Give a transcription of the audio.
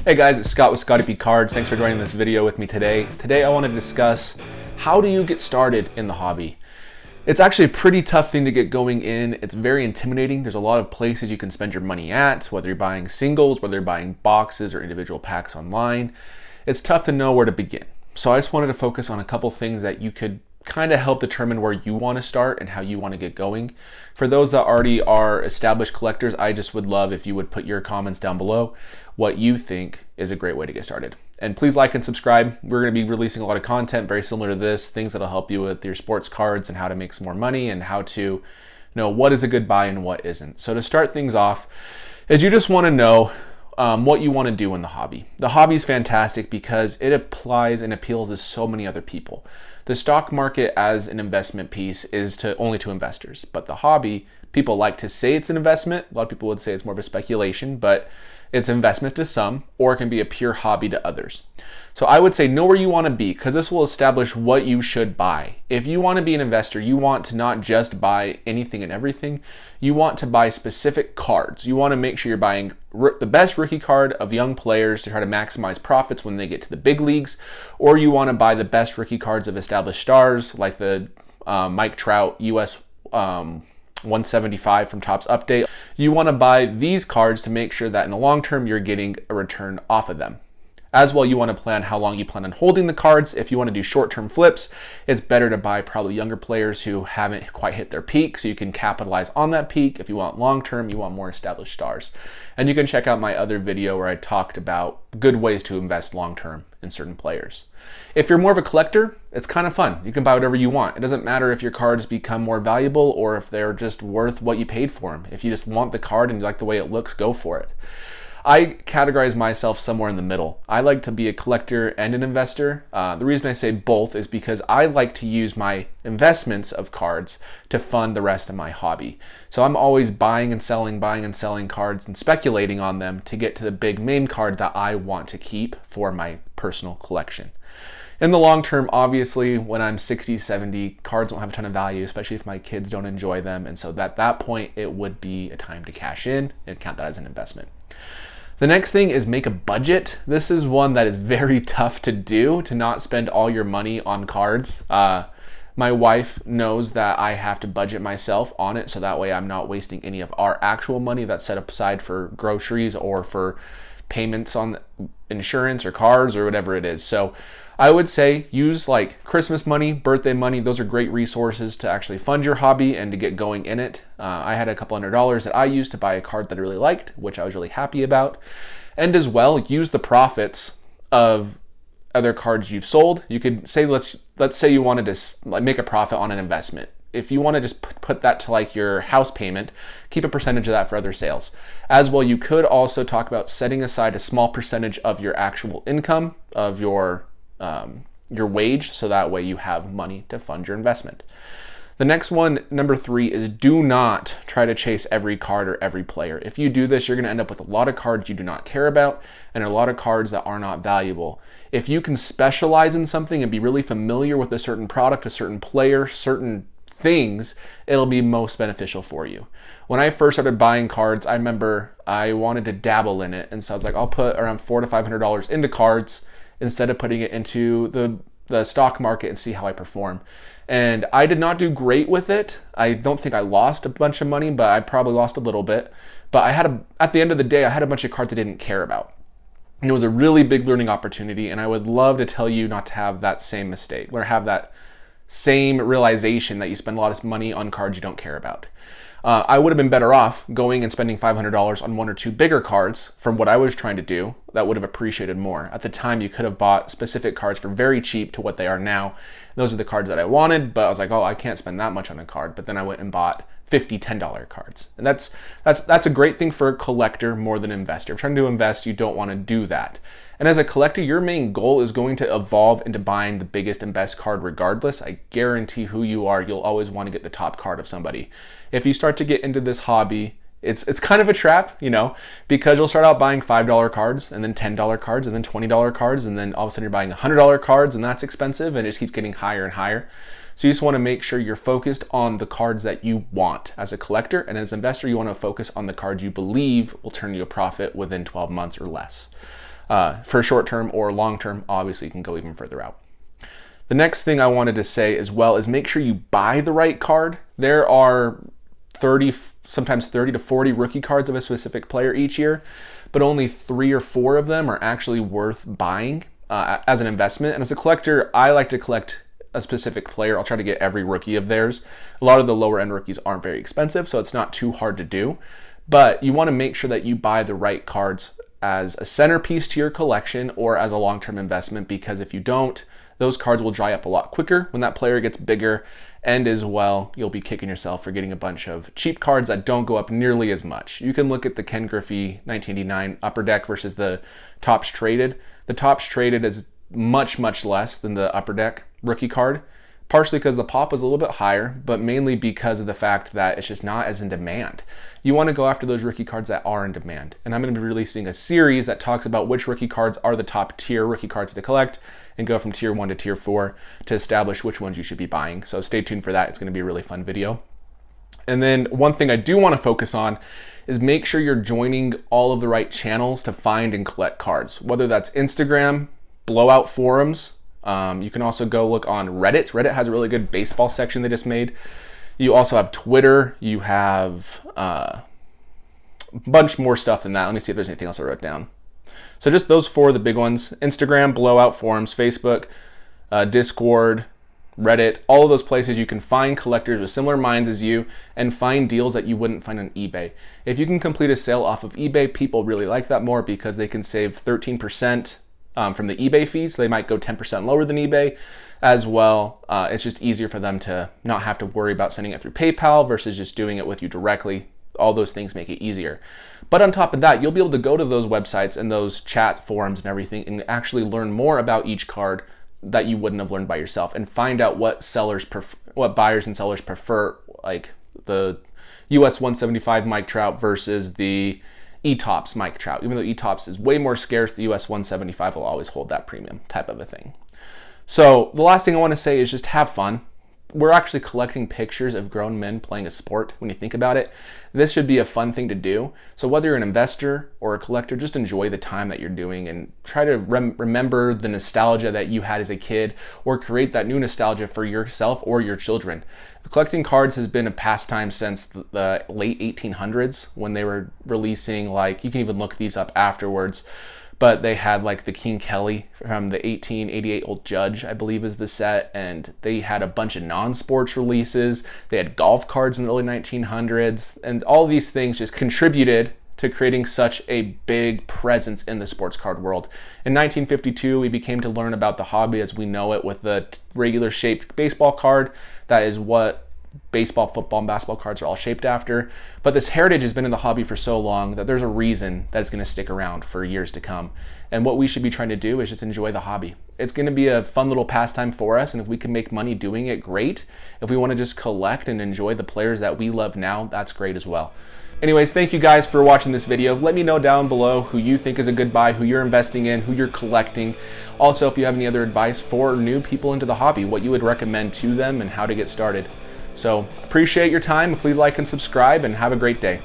Hey guys, it's Scott with Scotty P Cards. Thanks for joining this video with me today. Today I want to discuss how do you get started in the hobby. It's actually a pretty tough thing to get going in. It's very intimidating. There's a lot of places you can spend your money at, whether you're buying singles, whether you're buying boxes or individual packs online. It's tough to know where to begin. So I just wanted to focus on a couple things that you could kind of help determine where you want to start and how you want to get going. For those that already are established collectors, I just would love if you would put your comments down below what you think is a great way to get started. And please like and subscribe. We're going to be releasing a lot of content very similar to this, things that'll help you with your sports cards and how to make some more money and how to know what is a good buy and what isn't. So to start things off is you just want to know what you want to do in the hobby. The hobby is fantastic because it applies and appeals to so many other people. The stock market as an investment piece is only to investors, but the hobby, people like to say it's an investment. A lot of people would say it's more of a speculation, but it's investment to some, or it can be a pure hobby to others. So I would say know where you want to be, because this will establish what you should buy. If you want to be an investor, you want to not just buy anything and everything. You want to buy specific cards. You want to make sure you're buying the best rookie card of young players to try to maximize profits when they get to the big leagues, or you want to buy the best rookie cards of established stars like the Mike Trout US 175 from Topps Update. You want to buy these cards to make sure that in the long term you're getting a return off of them. As well, you want to plan how long you plan on holding the cards. If you want to do short-term flips, it's better to buy probably younger players who haven't quite hit their peak, so you can capitalize on that peak. If you want long-term, you want more established stars. And you can check out my other video where I talked about good ways to invest long-term in certain players. If you're more of a collector, it's kind of fun. You can buy whatever you want. It doesn't matter if your cards become more valuable or if they're just worth what you paid for them. If you just want the card and you like the way it looks, go for it. I categorize myself somewhere in the middle. I like to be a collector and an investor. The reason I say both is because I like to use my investments of cards to fund the rest of my hobby. So I'm always buying and selling cards and speculating on them to get to the big main card that I want to keep for my personal collection. In the long term, obviously, when I'm 60, 70, cards won't have a ton of value, especially if my kids don't enjoy them. And so at that point, it would be a time to cash in and count that as an investment. The next thing is make a budget. This is one that is very tough to do, to not spend all your money on cards. My wife knows that I have to budget myself on it, so that way I'm not wasting any of our actual money that's set aside for groceries or for payments on insurance or cars or whatever it is. So I would say use like Christmas money, birthday money. Those are great resources to actually fund your hobby and to get going in it. I had a couple $100s that I used to buy a card that I really liked, which I was really happy about. And as well, use the profits of other cards you've sold. You could say, let's say you wanted to make a profit on an investment. If you want to just put that to like your house payment, keep a percentage of that for other sales. As well, you could also talk about setting aside a small percentage of your actual income, of your wage, so that way you have money to fund your investment. The next one, number 3, is do not try to chase every card or every player. If you do this, you're going to end up with a lot of cards you do not care about and a lot of cards that are not valuable. If you can specialize in something and be really familiar with a certain product, a certain player, certain things, it'll be most beneficial for you. When I first started buying cards, I remember I wanted to dabble in it, and so I was like, I'll put around $400 to $500 into cards instead of putting it into the stock market and see how I perform. And I did not do great with it. I don't think I lost a bunch of money, but I probably lost a little bit. But at the end of the day, I had a bunch of cards I didn't care about. And it was a really big learning opportunity, and I would love to tell you not to have that same mistake or have that same realization that you spend a lot of money on cards you don't care about. I would have been better off going and spending $500 on 1 or 2 bigger cards from what I was trying to do that would have appreciated more. At the time, you could have bought specific cards for very cheap to what they are now. Those are the cards that I wanted, but I was like, oh, I can't spend that much on a card. But then I went and bought $50, $10 cards. And that's a great thing for a collector more than an investor. If you're trying to invest, you don't want to do that. And as a collector, your main goal is going to evolve into buying the biggest and best card regardless. I guarantee who you are, you'll always want to get the top card of somebody. If you start to get into this hobby, it's kind of a trap, because you'll start out buying $5 cards and then $10 cards and then $20 cards, and then all of a sudden you're buying $100 cards, and that's expensive, and it just keeps getting higher and higher. So you just want to make sure you're focused on the cards that you want as a collector, and as an investor, you want to focus on the cards you believe will turn you a profit within 12 months or less. for short term, or long term, obviously you can go even further out. The next thing I wanted to say as well is make sure you buy the right card. There are 30, sometimes 30 to 40 rookie cards of a specific player each year, but only 3 or 4 of them are actually worth buying as an investment. And as a collector, I like to collect a specific player. I'll try to get every rookie of theirs. A lot of the lower end rookies aren't very expensive, so it's not too hard to do. But you want to make sure that you buy the right cards as a centerpiece to your collection or as a long-term investment, because if you don't, those cards will dry up a lot quicker when that player gets bigger, and as well, you'll be kicking yourself for getting a bunch of cheap cards that don't go up nearly as much. You can look at the Ken Griffey 1989 Upper Deck versus the Topps Traded. The Topps Traded is much, much less than the Upper Deck rookie card, partially because the pop is a little bit higher, but mainly because of the fact that it's just not as in demand. You want to go after those rookie cards that are in demand. And I'm going to be releasing a series that talks about which rookie cards are the top tier rookie cards to collect, and go from tier 1 to tier 4 to establish which ones you should be buying. So stay tuned for that. It's going to be a really fun video. And then one thing I do want to focus on is make sure you're joining all of the right channels to find and collect cards, whether that's Instagram, blowout forums. You can also go look on Reddit. Reddit has a really good baseball section they just made. You also have Twitter. You have a bunch more stuff than that. Let me see if there's anything else I wrote down. So just those 4 are the big ones: Instagram, blowout forums, Facebook, Discord, Reddit. All of those places you can find collectors with similar minds as you and find deals that you wouldn't find on eBay. If you can complete a sale off of eBay, people really like that more because they can save 13% from the eBay fees. They might go 10% lower than eBay as well. It's just easier for them to not have to worry about sending it through PayPal versus just doing it with you directly. All those things make it easier. But on top of that, you'll be able to go to those websites and those chat forums and everything and actually learn more about each card that you wouldn't have learned by yourself, and find out what buyers and sellers prefer, like the US 175 Mike Trout versus the E-Tops Mike Trout. Even though E-Tops is way more scarce, the US 175 will always hold that premium type of a thing. So the last thing I want to say is just have fun. We're actually collecting pictures of grown men playing a sport. When you think about it, this should be a fun thing to do. So whether you're an investor or a collector, just enjoy the time that you're doing and try to remember the nostalgia that you had as a kid, or create that new nostalgia for yourself or your children. Collecting cards has been a pastime since the late 1800s, when they were releasing, like, you can even look these up afterwards, but they had like the King Kelly from the 1888 Old Judge, I believe is the set, and they had a bunch of non-sports releases. They had golf cards in the early 1900s, and all these things just contributed to creating such a big presence in the sports card world. In 1952, we became to learn about the hobby as we know it with the regular shaped baseball card. That is what baseball, football, and basketball cards are all shaped after. But this heritage has been in the hobby for so long that there's a reason that it's going to stick around for years to come. And what we should be trying to do is just enjoy the hobby. It's going to be a fun little pastime for us, and if we can make money doing it, great. If we want to just collect and enjoy the players that we love now, that's great as well. Anyways, thank you guys for watching this video. Let me know down below who you think is a good buy, who you're investing in, who you're collecting. Also, if you have any other advice for new people into the hobby, what you would recommend to them and how to get started. So appreciate your time. Please like and subscribe, and have a great day.